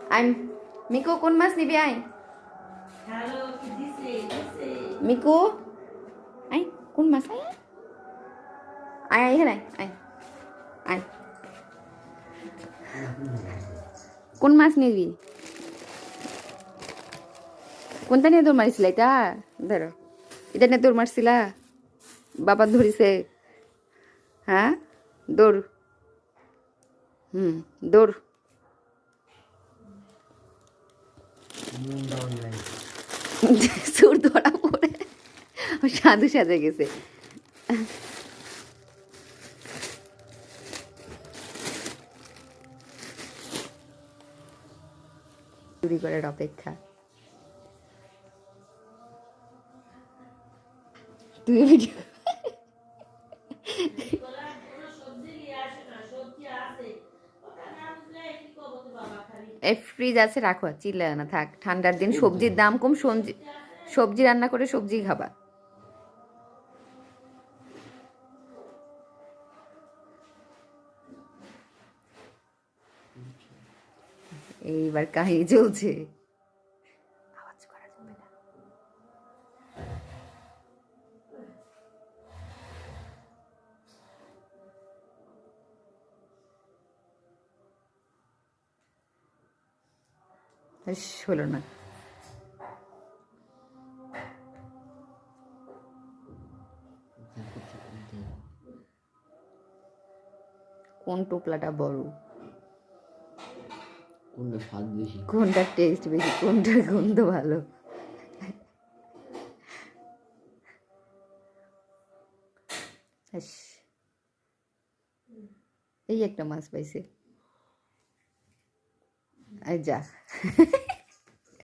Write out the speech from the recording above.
আইন মিকু কোন মাছ নিবি আই মিকু আই কোন মাছ আই আই আই হ্যাঁ আই আই কোন মাছ নিবি কোনটা নিয়ে দৌড় মারিছিল এটা ধরো এটা নিয়ে দৌড় মারছিলা বাবা ধরিছে হ্যাঁ দৌড় দৌড় সুর ধরা পড়ে সাধু সাজে গেছে চুরি করার অপেক্ষা তুই ভিডিও ফ্রিজ আছে রাখো চিল্লা না থাক ঠান্ডার দিন সবজির দাম কম সবজি রান্না করে সবজি খাবা এইবার কাহিনী চলছে আওয়াজ করা যাবে না হলো না কোন টোপলাটা বড় কোনটা স্বাদ বেশি কোনটা টেস্ট বেশি কোনটার গন্ধ ভালো এই একটা মাছ পাইছে যা